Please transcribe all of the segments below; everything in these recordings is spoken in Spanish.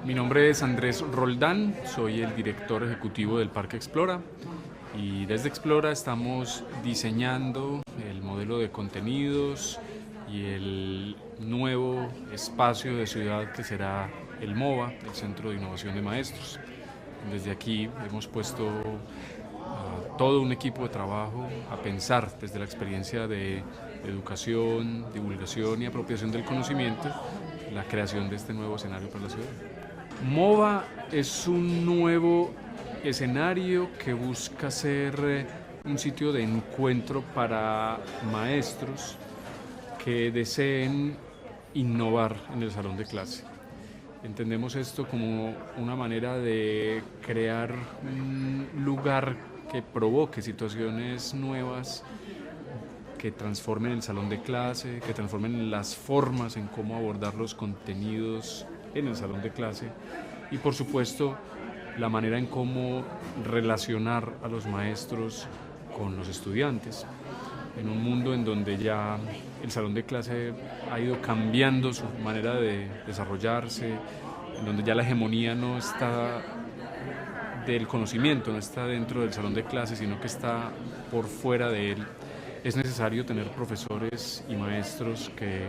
Mi nombre es Andrés Roldán, soy el director ejecutivo del Parque Explora y desde Explora estamos diseñando el modelo de contenidos y el nuevo espacio de ciudad que será el MOVA, el Centro de Innovación de Maestros. Desde aquí hemos puesto a todo un equipo de trabajo a pensar desde la experiencia de educación, divulgación y apropiación del conocimiento la creación de este nuevo escenario para la ciudad. MOVA es un nuevo escenario que busca ser un sitio de encuentro para maestros que deseen innovar en el salón de clase. Entendemos esto como una manera de crear un lugar que provoque situaciones nuevas, que transformen el salón de clase, que transformen las formas en cómo abordar los contenidos en el salón de clase y por supuesto la manera en cómo relacionar a los maestros con los estudiantes. En un mundo en donde ya el salón de clase ha ido cambiando su manera de desarrollarse, en donde ya la hegemonía no está del conocimiento, no está dentro del salón de clase, sino que está por fuera de él, es necesario tener profesores y maestros que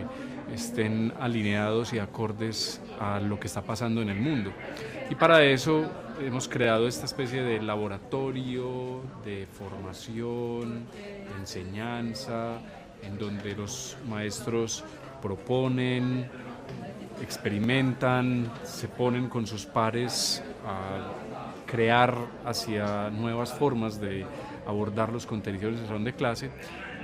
estén alineados y acordes a lo que está pasando en el mundo. Y para eso hemos creado esta especie de laboratorio de formación, de enseñanza, en donde los maestros proponen, experimentan, se ponen con sus pares a crear hacia nuevas formas de abordar los contenidos del salón de clase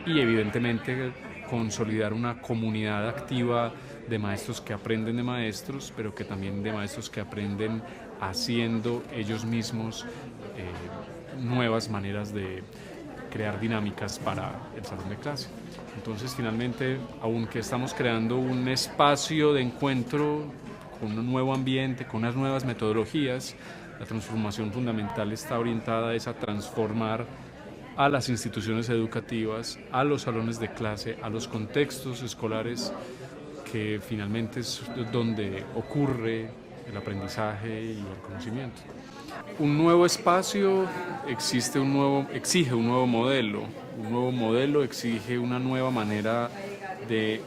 y evidentemente consolidar una comunidad activa de maestros que aprenden de maestros, pero que también de maestros que aprenden haciendo ellos mismos nuevas maneras de crear dinámicas para el salón de clase. Entonces, finalmente, aunque estamos creando un espacio de encuentro con un nuevo ambiente, con unas nuevas metodologías, la transformación fundamental está orientada a transformar a las instituciones educativas, a los salones de clase, a los contextos escolares, que finalmente es donde ocurre el aprendizaje y el conocimiento. Un nuevo espacio exige un nuevo modelo. Un nuevo modelo exige una nueva manera de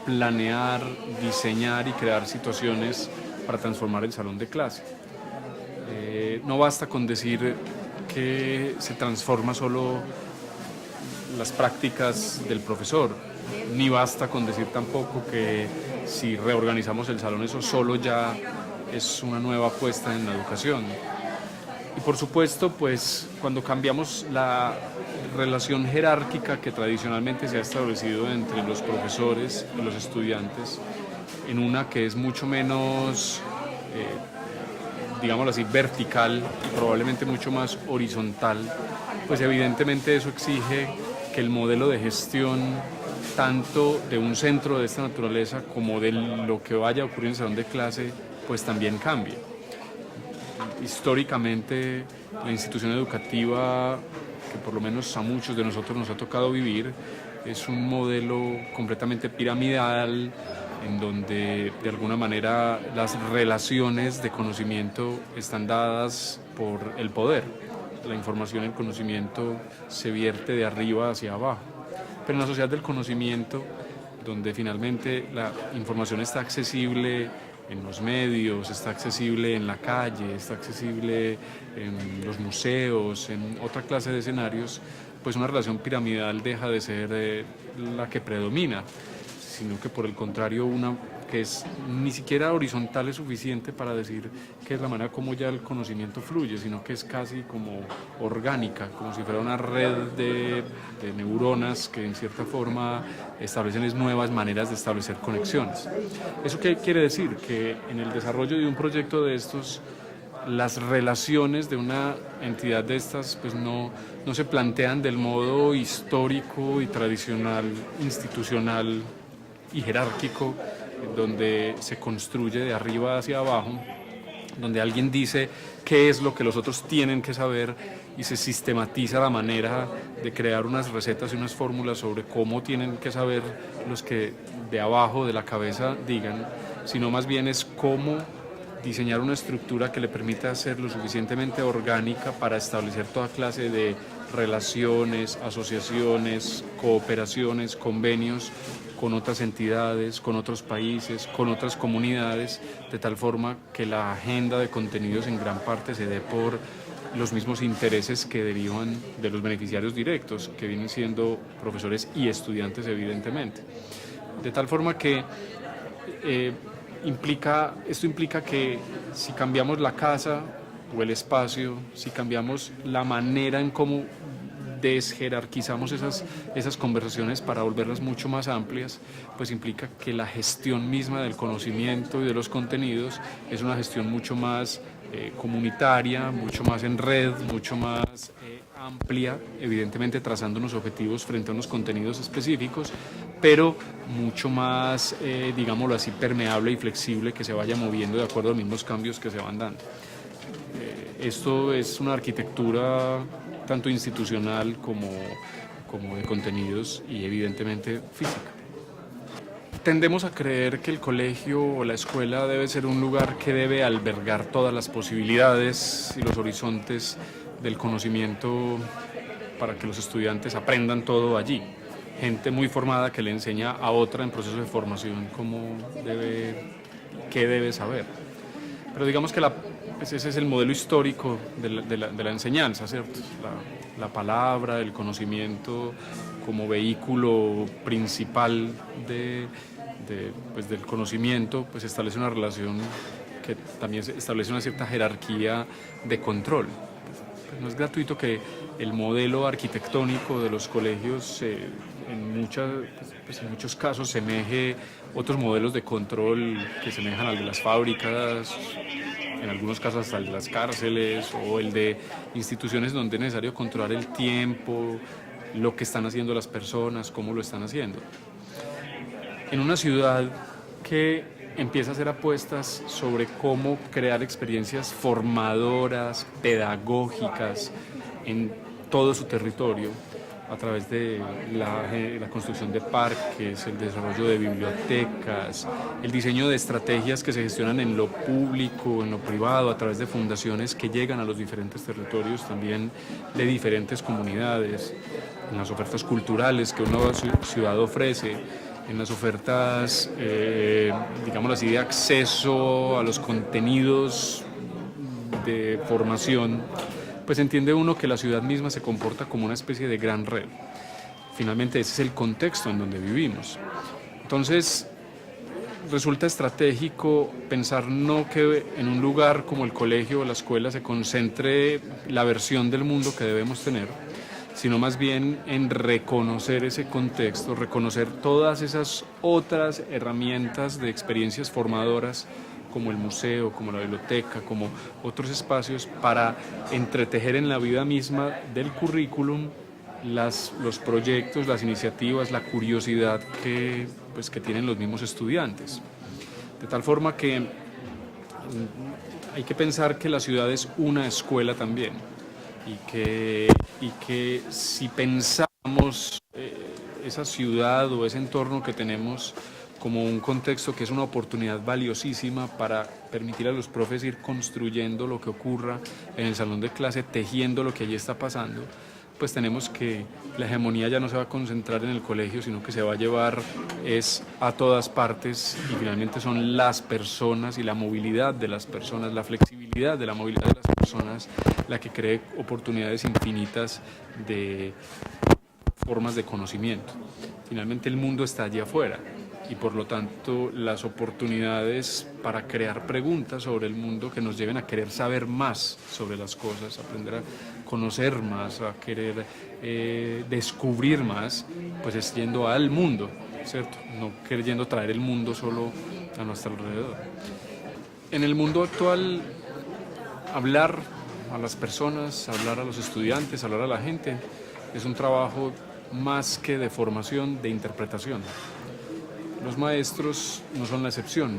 planear, diseñar y crear situaciones para transformar el salón de clase. No basta con decir que se transforma solo las prácticas del profesor, ni basta con decir tampoco que si reorganizamos el salón eso solo ya es una nueva apuesta en la educación. Y por supuesto, pues cuando cambiamos la relación jerárquica que tradicionalmente se ha establecido entre los profesores y los estudiantes, en una que es mucho menos digámoslo así, vertical y probablemente mucho más horizontal, pues evidentemente eso exige que el modelo de gestión tanto de un centro de esta naturaleza como de lo que vaya a ocurrir en el salón de clase, pues también cambie. Históricamente, la institución educativa, que por lo menos a muchos de nosotros nos ha tocado vivir, es un modelo completamente piramidal, en donde de alguna manera las relaciones de conocimiento están dadas por el poder. La información y el conocimiento se vierte de arriba hacia abajo. Pero en la sociedad del conocimiento, donde finalmente la información está accesible en los medios, está accesible en la calle, está accesible en los museos, en otra clase de escenarios, pues una relación piramidal deja de ser la que predomina, sino que por el contrario una que es ni siquiera horizontal es suficiente para decir que es la manera como ya el conocimiento fluye, sino que es casi como orgánica, como si fuera una red de neuronas que en cierta forma establecen nuevas maneras de establecer conexiones. ¿Eso qué quiere decir? Que en el desarrollo de un proyecto de estos, las relaciones de una entidad de estas pues no se plantean del modo histórico y tradicional, institucional y jerárquico, donde se construye de arriba hacia abajo, donde alguien dice qué es lo que los otros tienen que saber y se sistematiza la manera de crear unas recetas y unas fórmulas sobre cómo tienen que saber los que de abajo de la cabeza digan, sino más bien es cómo diseñar una estructura que le permita ser lo suficientemente orgánica para establecer toda clase de relaciones, asociaciones, cooperaciones, convenios con otras entidades, con otros países, con otras comunidades, de tal forma que la agenda de contenidos en gran parte se dé por los mismos intereses que derivan de los beneficiarios directos, que vienen siendo profesores y estudiantes evidentemente. De tal forma que esto implica que si cambiamos la casa o el espacio, si cambiamos la manera en cómo desjerarquizamos esas conversaciones para volverlas mucho más amplias, pues implica que la gestión misma del conocimiento y de los contenidos es una gestión mucho más comunitaria, mucho más en red, mucho más amplia, evidentemente trazando unos objetivos frente a unos contenidos específicos, pero mucho más, digámoslo así, permeable y flexible, que se vaya moviendo de acuerdo a los mismos cambios que se van dando. Esto es una arquitectura tanto institucional como de contenidos y evidentemente física. Tendemos a creer que el colegio o la escuela debe ser un lugar que debe albergar todas las posibilidades y los horizontes del conocimiento para que los estudiantes aprendan todo allí. Gente muy formada que le enseña a otra en proceso de formación qué debe saber. Pero digamos que ese es el modelo histórico de la enseñanza, ¿cierto? La palabra, el conocimiento como vehículo principal del conocimiento, pues establece una relación que también establece una cierta jerarquía de control. No es gratuito que el modelo arquitectónico de los colegios en muchos casos semeje otros modelos de control que semejan al de las fábricas, en algunos casos hasta el de las cárceles, o el de instituciones donde es necesario controlar el tiempo, lo que están haciendo las personas, cómo lo están haciendo. En una ciudad que empieza a hacer apuestas sobre cómo crear experiencias formadoras, pedagógicas en todo su territorio, a través de la construcción de parques, el desarrollo de bibliotecas, el diseño de estrategias que se gestionan en lo público, en lo privado, a través de fundaciones que llegan a los diferentes territorios también de diferentes comunidades, en las ofertas culturales que una ciudad ofrece, en las ofertas, digámoslo así, de acceso a los contenidos de formación, pues entiende uno que la ciudad misma se comporta como una especie de gran red. Finalmente ese es el contexto en donde vivimos. Entonces resulta estratégico pensar no que en un lugar como el colegio o la escuela se concentre la versión del mundo que debemos tener, sino más bien en reconocer ese contexto, reconocer todas esas otras herramientas de experiencias formadoras como el museo, como la biblioteca, como otros espacios para entretejer en la vida misma del currículum los proyectos, las iniciativas, la curiosidad que tienen los mismos estudiantes. De tal forma que hay que pensar que la ciudad es una escuela también y que si pensamos esa ciudad o ese entorno que tenemos como un contexto que es una oportunidad valiosísima para permitir a los profes ir construyendo lo que ocurra en el salón de clase, tejiendo lo que allí está pasando, pues tenemos que la hegemonía ya no se va a concentrar en el colegio, sino que se va a llevar a todas partes, y finalmente son las personas y la movilidad de las personas, la flexibilidad de la movilidad de las personas, la que cree oportunidades infinitas de formas de conocimiento. Finalmente el mundo está allí afuera, y por lo tanto las oportunidades para crear preguntas sobre el mundo que nos lleven a querer saber más sobre las cosas, aprender a conocer más, a querer descubrir más, pues es yendo al mundo, ¿cierto? No queriendo traer el mundo solo a nuestro alrededor. En el mundo actual, hablar a las personas, hablar a los estudiantes, hablar a la gente, es un trabajo más que de formación, de interpretación. Los maestros no son la excepción.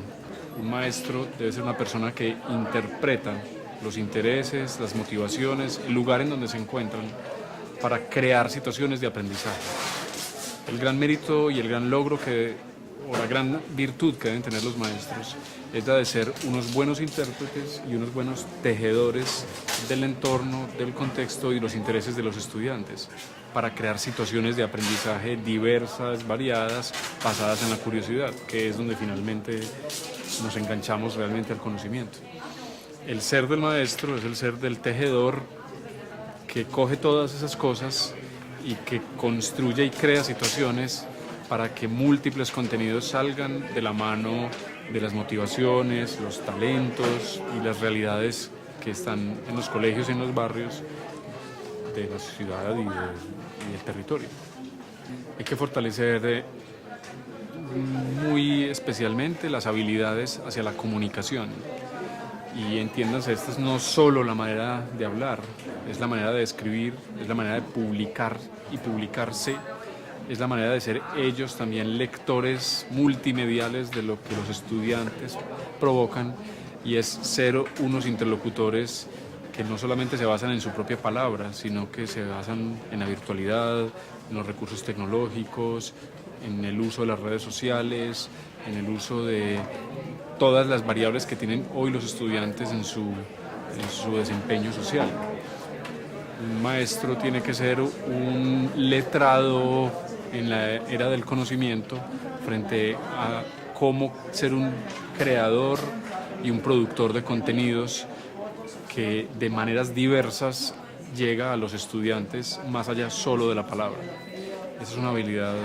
Un maestro debe ser una persona que interpreta los intereses, las motivaciones, el lugar en donde se encuentran para crear situaciones de aprendizaje. El gran mérito y el gran logro que o la gran virtud que deben tener los maestros es la de ser unos buenos intérpretes y unos buenos tejedores del entorno, del contexto y los intereses de los estudiantes, para crear situaciones de aprendizaje diversas, variadas, basadas en la curiosidad, que es donde finalmente nos enganchamos realmente al conocimiento. El ser del maestro es el ser del tejedor que coge todas esas cosas y que construye y crea situaciones para que múltiples contenidos salgan de la mano de las motivaciones, los talentos y las realidades que están en los colegios y en los barrios de la ciudad y del territorio. Hay que fortalecer muy especialmente las habilidades hacia la comunicación. Y entiéndanse, esta es no solo la manera de hablar, es la manera de escribir, es la manera de publicar y publicarse, es la manera de ser ellos también lectores multimediales de lo que los estudiantes provocan, y es ser unos interlocutores que no solamente se basan en su propia palabra, sino que se basan en la virtualidad, en los recursos tecnológicos, en el uso de las redes sociales, en el uso de todas las variables que tienen hoy los estudiantes en su desempeño social. Un maestro tiene que ser un letrado en la era del conocimiento frente a cómo ser un creador y un productor de contenidos que de maneras diversas llega a los estudiantes más allá solo de la palabra. Esa es una habilidad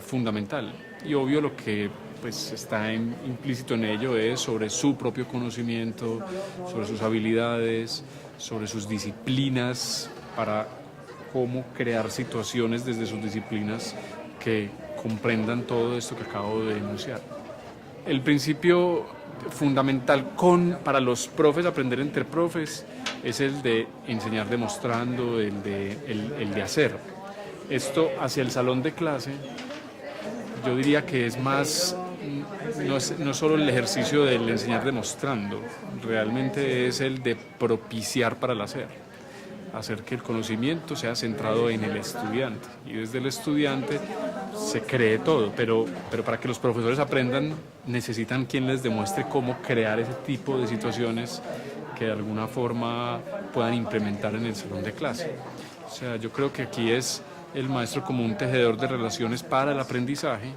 fundamental, y obvio lo que pues está implícito en ello es sobre su propio conocimiento, sobre sus habilidades, sobre sus disciplinas, para cómo crear situaciones desde sus disciplinas que comprendan todo esto que acabo de enunciar. El principio fundamental para los profes, aprender entre profes, es el de enseñar demostrando, el de hacer. Esto hacia el salón de clase, yo diría que es más, no solo el ejercicio del enseñar demostrando, realmente es el de propiciar para el hacer que el conocimiento sea centrado en el estudiante, y desde el estudiante se cree todo, pero para que los profesores aprendan necesitan quien les demuestre cómo crear ese tipo de situaciones que de alguna forma puedan implementar en el salón de clase. O sea, yo creo que aquí es el maestro como un tejedor de relaciones para el aprendizaje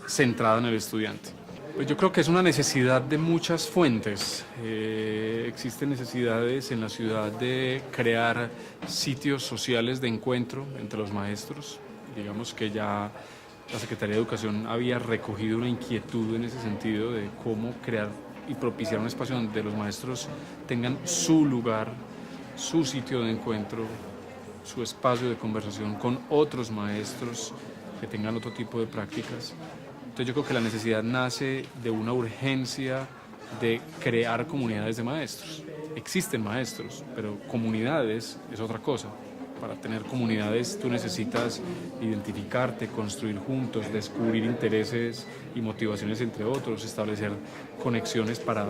centrado en el estudiante. Pues yo creo que es una necesidad de muchas fuentes. Existen necesidades en la ciudad de crear sitios sociales de encuentro entre los maestros. Digamos que ya la Secretaría de Educación había recogido una inquietud en ese sentido de cómo crear y propiciar un espacio donde los maestros tengan su lugar, su sitio de encuentro, su espacio de conversación con otros maestros que tengan otro tipo de prácticas. Entonces yo creo que la necesidad nace de una urgencia de crear comunidades de maestros. Existen maestros, pero comunidades es otra cosa. Para tener comunidades tú necesitas identificarte, construir juntos, descubrir intereses y motivaciones entre otros, establecer conexiones para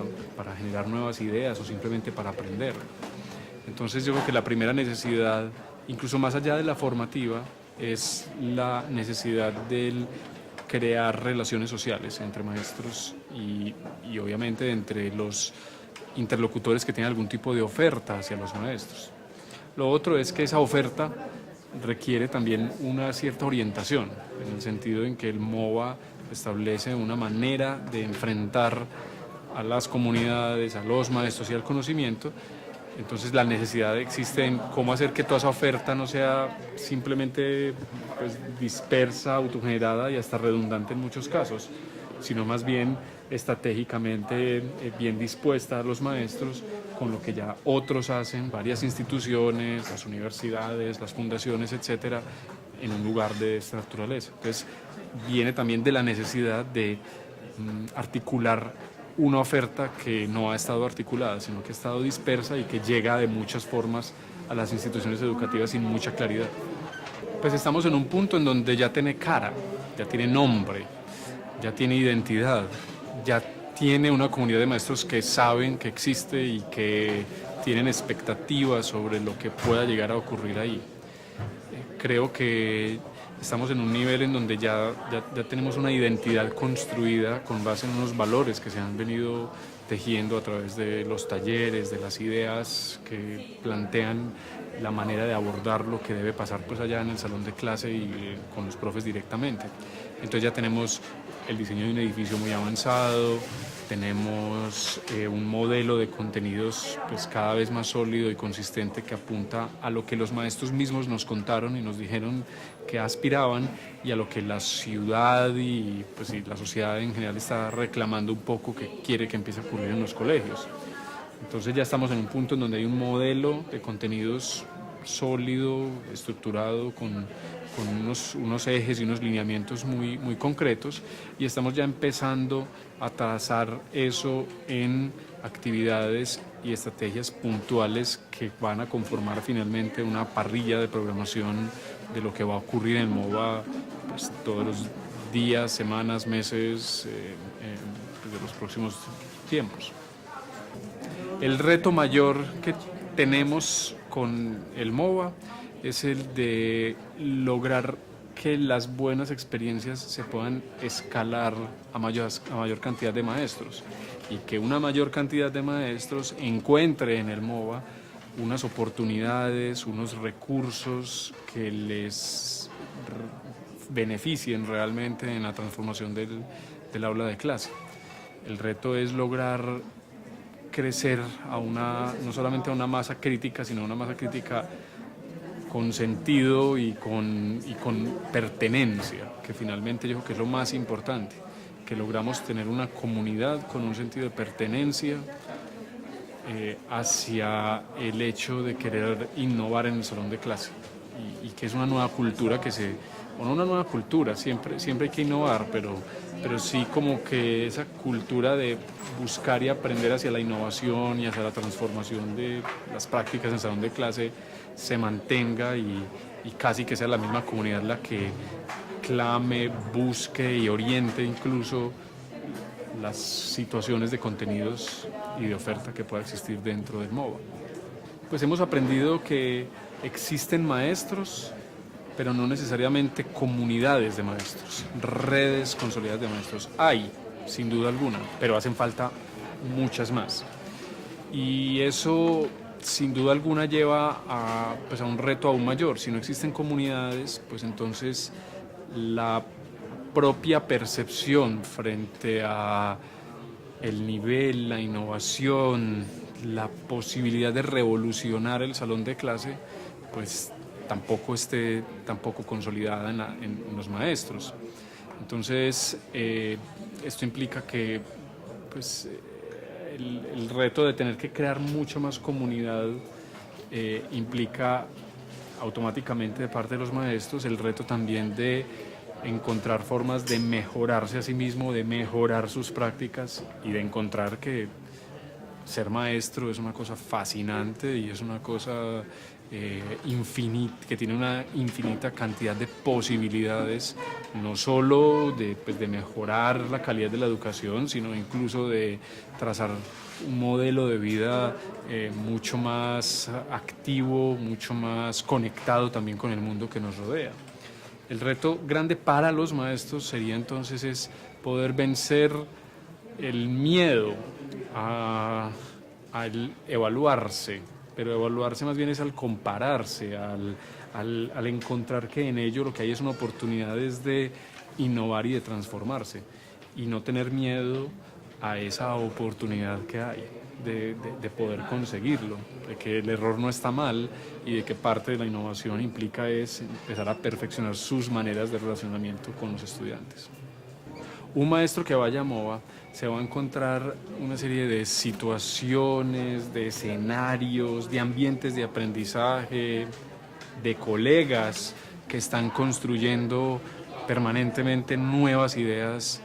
generar nuevas ideas o simplemente para aprender. Entonces yo creo que la primera necesidad, incluso más allá de la formativa, es la necesidad del crear relaciones sociales entre maestros y obviamente entre los interlocutores que tienen algún tipo de oferta hacia los maestros. Lo otro es que esa oferta requiere también una cierta orientación, en el sentido en que el MOVA establece una manera de enfrentar a las comunidades, a los maestros y al conocimiento. Entonces la necesidad existe en cómo hacer que toda esa oferta no sea simplemente dispersa, autogenerada y hasta redundante en muchos casos, sino más bien estratégicamente bien dispuesta a los maestros con lo que ya otros hacen, varias instituciones, las universidades, las fundaciones, etcétera, en un lugar de esta naturaleza. Entonces viene también de la necesidad de articular una oferta que no ha estado articulada, sino que ha estado dispersa y que llega de muchas formas a las instituciones educativas sin mucha claridad. Pues estamos en un punto en donde ya tiene cara, ya tiene nombre, ya tiene identidad, ya tiene una comunidad de maestros que saben que existe y que tienen expectativas sobre lo que pueda llegar a ocurrir ahí. Creo que estamos en un nivel en donde ya tenemos una identidad construida con base en unos valores que se han venido tejiendo a través de los talleres, de las ideas que plantean la manera de abordar lo que debe pasar pues allá en el salón de clase y con los profes directamente. Entonces ya tenemos el diseño de un edificio muy avanzado, tenemos un modelo de contenidos pues cada vez más sólido y consistente que apunta a lo que los maestros mismos nos contaron y nos dijeron que aspiraban y a lo que la ciudad y pues, y la sociedad en general está reclamando un poco que quiere que empiece a ocurrir en los colegios. Entonces ya estamos en un punto en donde hay un modelo de contenidos sólido, estructurado, con unos ejes y unos lineamientos muy concretos, y estamos ya empezando a trazar eso en actividades y estrategias puntuales que van a conformar finalmente una parrilla de programación de lo que va a ocurrir en MOVA pues, todos los días, semanas, meses de los próximos tiempos. El reto mayor que tenemos con el MOVA es el de lograr que las buenas experiencias se puedan escalar a mayor cantidad de maestros y que una mayor cantidad de maestros encuentre en el MOVA unas oportunidades, unos recursos que les beneficien realmente en la transformación del aula de clase. El reto es lograr crecer no solamente a una masa crítica, sino a una masa crítica con sentido y con pertenencia, que finalmente yo creo que es lo más importante, que logramos tener una comunidad con un sentido de pertenencia hacia el hecho de querer innovar en el salón de clase y que es una nueva cultura o no una nueva cultura, siempre hay que innovar, pero sí como que esa cultura de buscar y aprender hacia la innovación y hacia la transformación de las prácticas en el salón de clase se mantenga y casi que sea la misma comunidad la que clame, busque y oriente incluso las situaciones de contenidos y de oferta que pueda existir dentro del MOVA. Pues hemos aprendido que existen maestros, pero no necesariamente comunidades de maestros, redes consolidadas de maestros. Hay, sin duda alguna, pero hacen falta muchas más. Y eso, sin duda alguna, lleva a un reto aún mayor. Si no existen comunidades, pues entonces la propia percepción frente a el nivel, la innovación, la posibilidad de revolucionar el salón de clase, pues tampoco esté consolidada en los maestros. Entonces, esto implica que pues, el reto de tener que crear mucha más comunidad implica automáticamente de parte de los maestros el reto también de encontrar formas de mejorarse a sí mismo, de mejorar sus prácticas y de encontrar que ser maestro es una cosa fascinante y es una cosa infinita, que tiene una infinita cantidad de posibilidades, no solo de mejorar la calidad de la educación, sino incluso de trazar un modelo de vida mucho más activo, mucho más conectado también con el mundo que nos rodea. El reto grande para los maestros sería entonces poder vencer el miedo al evaluarse, pero evaluarse más bien es al compararse, al encontrar que en ello lo que hay es una oportunidad de innovar y de transformarse y no tener miedo a esa oportunidad que hay de poder conseguirlo, de que el error no está mal y de que parte de la innovación implica es empezar a perfeccionar sus maneras de relacionamiento con los estudiantes. Un maestro que vaya a MOVA se va a encontrar una serie de situaciones, de escenarios, de ambientes de aprendizaje, de colegas que están construyendo permanentemente nuevas ideas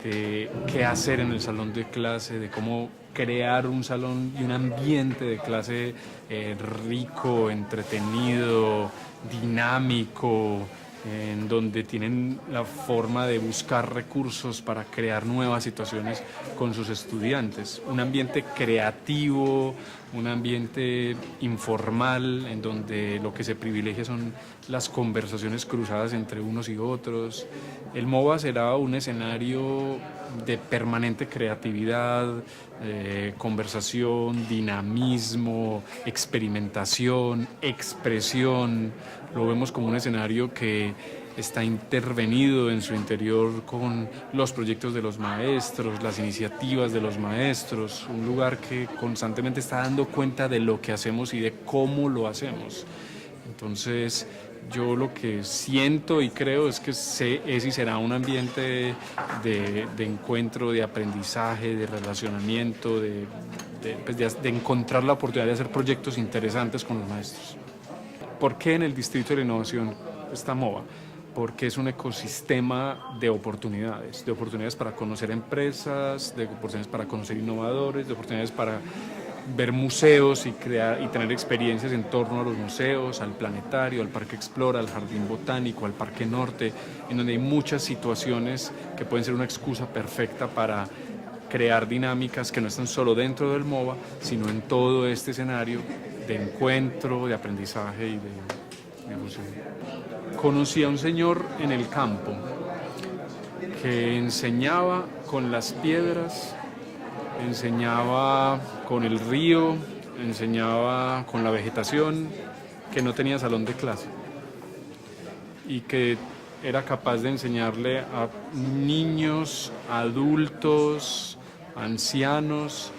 de qué hacer en el salón de clase, de cómo crear un salón y un ambiente de clase rico, entretenido, dinámico, en donde tienen la forma de buscar recursos para crear nuevas situaciones con sus estudiantes. Un ambiente creativo, un ambiente informal, en donde lo que se privilegia son las conversaciones cruzadas entre unos y otros. El MOVA será un escenario de permanente creatividad, conversación, dinamismo, experimentación, expresión. Lo vemos como un escenario que está intervenido en su interior con los proyectos de los maestros, las iniciativas de los maestros, un lugar que constantemente está dando cuenta de lo que hacemos y de cómo lo hacemos. Entonces, yo lo que siento y creo es que es y será un ambiente de encuentro, de aprendizaje, de relacionamiento, de encontrar la oportunidad de hacer proyectos interesantes con los maestros. ¿Por qué en el Distrito de la Innovación está MOVA? Porque es un ecosistema de oportunidades para conocer empresas, de oportunidades para conocer innovadores, de oportunidades para ver museos y crear y tener experiencias en torno a los museos, al planetario, al Parque Explora, al Jardín Botánico, al Parque Norte, en donde hay muchas situaciones que pueden ser una excusa perfecta para crear dinámicas que no están solo dentro del MOVA, sino en todo este escenario de encuentro, de aprendizaje y de difusión. Conocí a un señor en el campo que enseñaba con las piedras, enseñaba con el río, enseñaba con la vegetación, que no tenía salón de clase y que era capaz de enseñarle a niños, adultos, ancianos,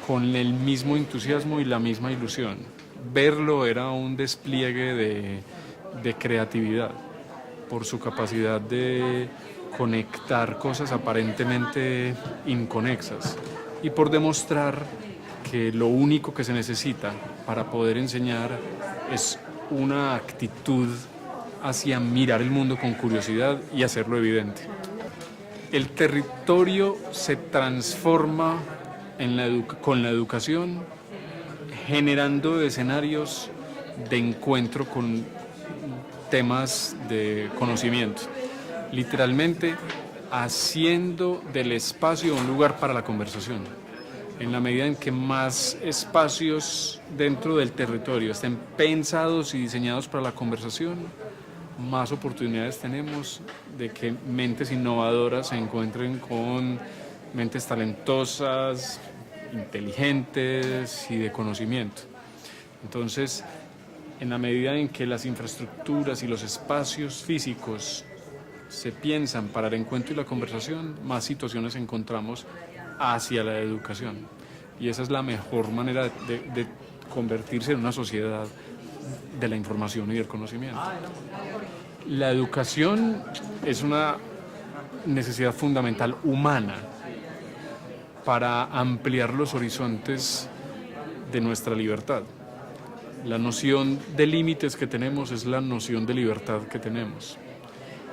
con el mismo entusiasmo y la misma ilusión. Verlo era un despliegue de creatividad por su capacidad de conectar cosas aparentemente inconexas y por demostrar que lo único que se necesita para poder enseñar es una actitud hacia mirar el mundo con curiosidad y hacerlo evidente. El territorio se transforma con la educación, generando escenarios de encuentro con temas de conocimiento, literalmente haciendo del espacio un lugar para la conversación. En la medida en que más espacios dentro del territorio estén pensados y diseñados para la conversación, más oportunidades tenemos de que mentes innovadoras se encuentren con mentes talentosas, inteligentes y de conocimiento. Entonces, en la medida en que las infraestructuras y los espacios físicos se piensan para el encuentro y la conversación, más situaciones encontramos hacia la educación. Y esa es la mejor manera de convertirse en una sociedad de la información y del conocimiento. La educación es una necesidad fundamental humana para ampliar los horizontes de nuestra libertad. La noción de límites que tenemos es la noción de libertad que tenemos.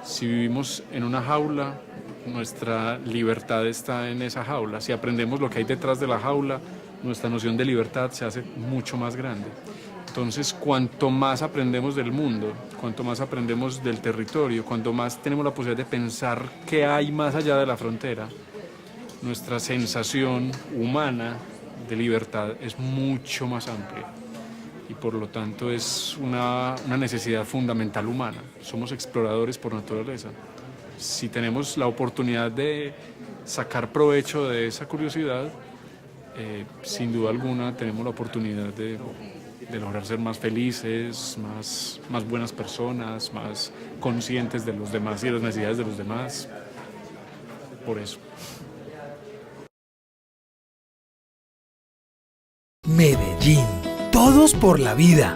Si vivimos en una jaula, nuestra libertad está en esa jaula. Si aprendemos lo que hay detrás de la jaula, nuestra noción de libertad se hace mucho más grande. Entonces, cuanto más aprendemos del mundo, cuanto más aprendemos del territorio, cuanto más tenemos la posibilidad de pensar qué hay más allá de la frontera, nuestra sensación humana de libertad es mucho más amplia. Y por lo tanto es una necesidad fundamental humana. Somos exploradores por naturaleza. Si tenemos la oportunidad de sacar provecho de esa curiosidad, sin duda alguna tenemos la oportunidad de lograr ser más felices, más buenas personas, más conscientes de los demás y de las necesidades de los demás. Por eso. Medellín. Todos por la vida.